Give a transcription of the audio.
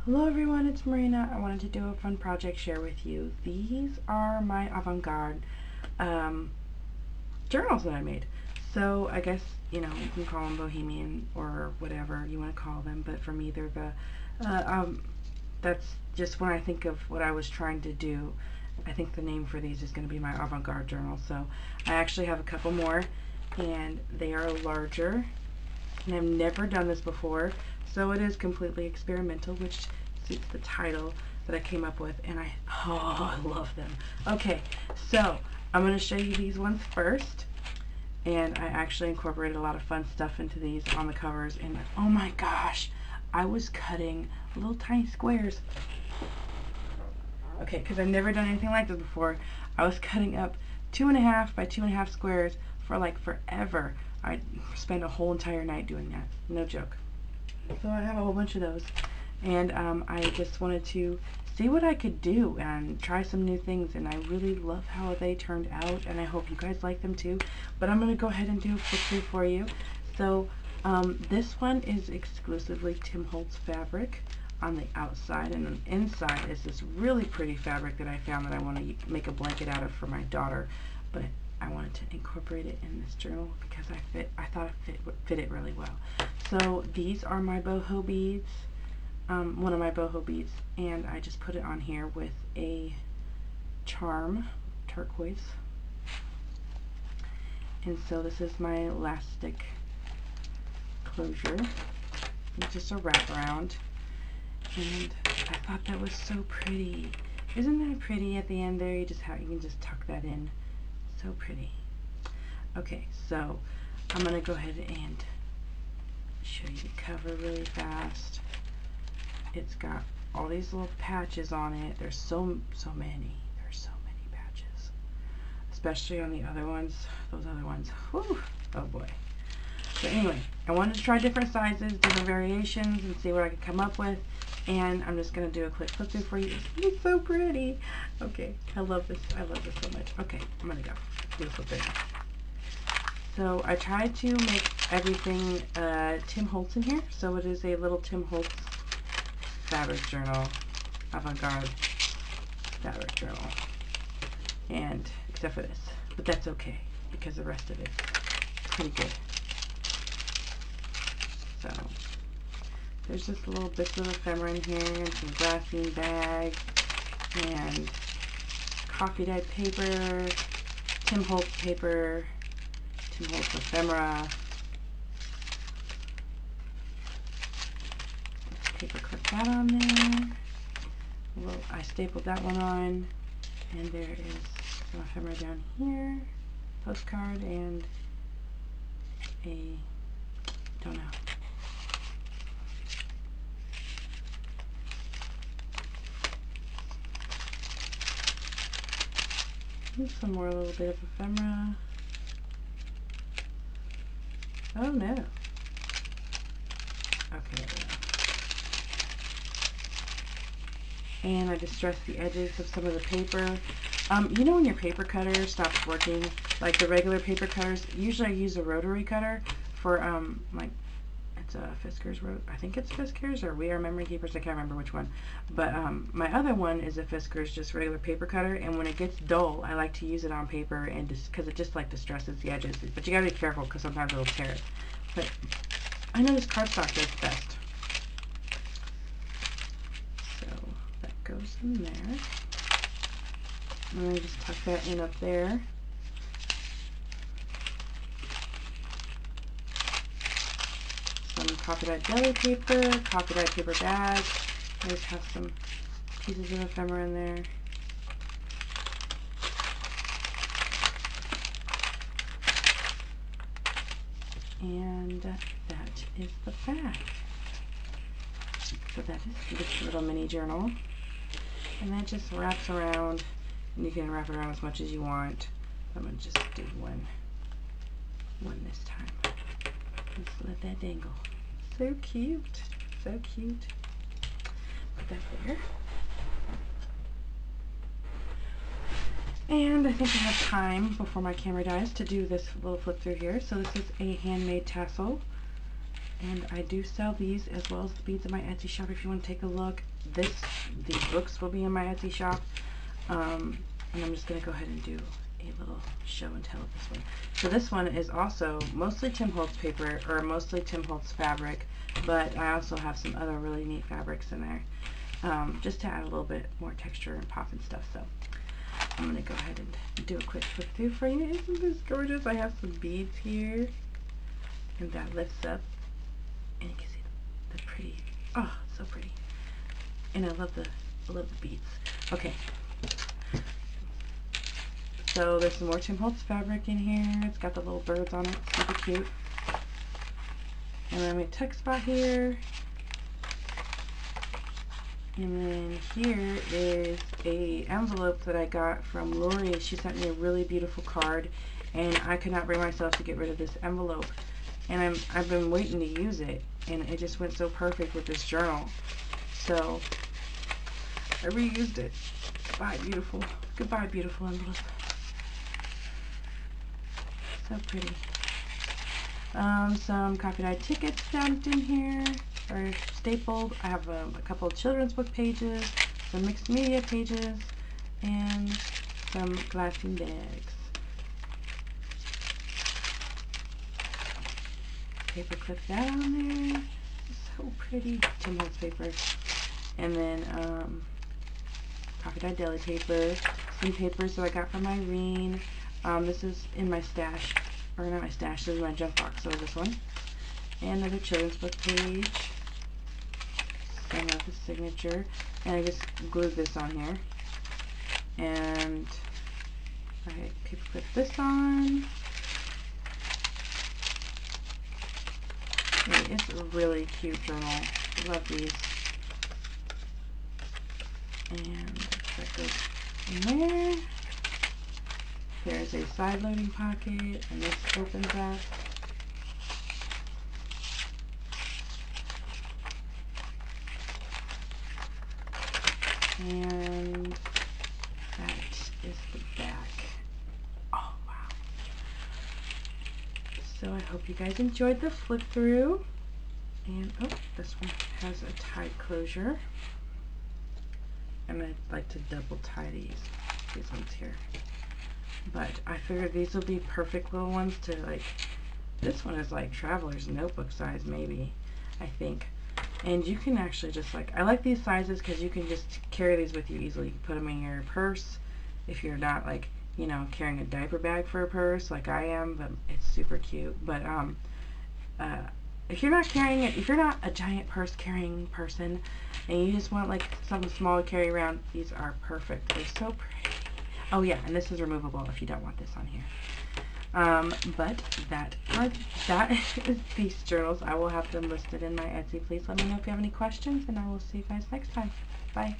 Hello everyone, it's Marina. I wanted to do a fun project share with you. These are my Avant-Garde journals that I made. So I guess, you can call them bohemian or whatever you want to call them, but for me they're that's just when I think of what I was trying to do. I think the name for these is going to be my Avant-Garde journal. So I actually have a couple more, and they are larger, and I've never done this before. So it is completely experimental, which suits the title that I came up with, and I love them. Okay, so I'm going to show you these ones first, and I actually incorporated a lot of fun stuff into these on the covers, and oh my gosh, I was cutting little tiny squares. Okay, because I've never done anything like this before. I was cutting up 2.5 by 2.5 squares for like forever. I spent a whole entire night doing that, no joke. So I have a whole bunch of those, and I just wanted to see what I could do and try some new things, and I really love how they turned out, and I hope you guys like them too. But I'm going to go ahead and do a flip through for you. So this one is exclusively Tim Holtz fabric on the outside, and on the inside is this really pretty fabric that I found that I want to make a blanket out of for my daughter, but I wanted to incorporate it in this journal because I thought it fit it really well. So these are my boho beads, one of my boho beads, and I just put it on here with a charm turquoise. And so this is my elastic closure. It's just a wraparound, and I thought that was so pretty. Isn't that pretty at the end there? You can just tuck that in. So pretty. Okay, so I'm gonna go ahead and show you the cover really fast. It's got all these little patches on it. There's so many. There's so many patches, especially on the other ones. Those other ones. Whew, oh boy. So anyway, I wanted to try different sizes, different variations, and see what I could come up with. And I'm just going to do a quick flip through for you. It's so pretty. Okay, I love this. I love this so much. Okay, I'm going to go do a flip through. So I tried to make everything Tim Holtz in here. So it is a little Tim Holtz fabric journal, Avant-Garde fabric journal. And except for this. But that's okay, because the rest of it is pretty good. So there's just little bits of ephemera in here, and some graphene bags, and coffee dyed paper, Tim Holtz paper, Tim Holtz ephemera, paper clip that on there. Well, I stapled that one on, and there is some ephemera down here, postcard, and don't know. Some more little bit of ephemera. Oh no. Okay, there we go. And I distressed the edges of some of the paper. You know when your paper cutter stops working, like the regular paper cutters, usually I use a rotary cutter for like, it's a Fiskars, I think it's Fiskars or We Are Memory Keepers, I can't remember which one. But my other one is a Fiskars, just regular paper cutter, and when it gets dull, I like to use it on paper, and because it just like distresses the edges. But you gotta be careful because sometimes it'll tear it. But I know this cardstock does best. So that goes in there. And I just tuck that in up there. Coffee dyed jelly paper, coffee dyed paper bag. I just have some pieces of ephemera in there. And that is the bag. So that is this little mini journal. And that just wraps around, and you can wrap it around as much as you want. I'm going to just do one this time. Just let that dangle. So cute, so cute. Put that there. And I think I have time before my camera dies to do this little flip through here. So this is a handmade tassel, and I do sell these as well as the beads in my Etsy shop if you want to take a look. these books will be in my Etsy shop. And I'm just going to go ahead and do a little show and tell of this one. So this one is also mostly Tim Holtz paper, or mostly Tim Holtz fabric, but I also have some other really neat fabrics in there, just to add a little bit more texture and pop and stuff. So I'm going to go ahead and do a quick flip through for you. Isn't this gorgeous? I have some beads here, and that lifts up, and you can see the pretty, oh, so pretty. And I love the beads. Okay. So there's some more Tim Holtz fabric in here. It's got the little birds on it. Super cute. And then I made a tuck spot here. And then here is a envelope that I got from Lori. She sent me a really beautiful card, and I could not bring myself to get rid of this envelope. And I've been waiting to use it, and it just went so perfect with this journal. So I reused it. Bye, beautiful. Goodbye, beautiful envelope. So pretty. Some coffee-dyed tickets stamped in here, or stapled. I have a couple of children's book pages, some mixed media pages, and some glassine bags. Paper clip that on there. So pretty. Tim Holtz paper. And then coffee-dyed deli paper. Some papers that I got from Irene. This is in my stash, or not my stash, this is my junk box, so this one. And another children's book page. Some of the signature. And I just glued this on here. And I paper clip this on. And it's a really cute journal. I love these. And that goes in there. There's a side loading pocket, and this opens up. And that is the back. Oh, wow. So I hope you guys enjoyed the flip through. And, oh, this one has a tied closure. And I'd like to double tie these ones here. But I figured these will be perfect little ones to, like, this one is like traveler's notebook size, maybe, I think. And you can actually just, like, I like these sizes because you can just carry these with you easily. You can put them in your purse if you're not, like, you know, carrying a diaper bag for a purse like I am, but it's super cute. But if you're not carrying it, if you're not a giant purse carrying person and you just want, like, something small to carry around, these are perfect. They're so pretty. Oh yeah, and this is removable if you don't want this on here. But that is these journals. I will have them listed in my Etsy. Please let me know if you have any questions, and I will see you guys next time. Bye.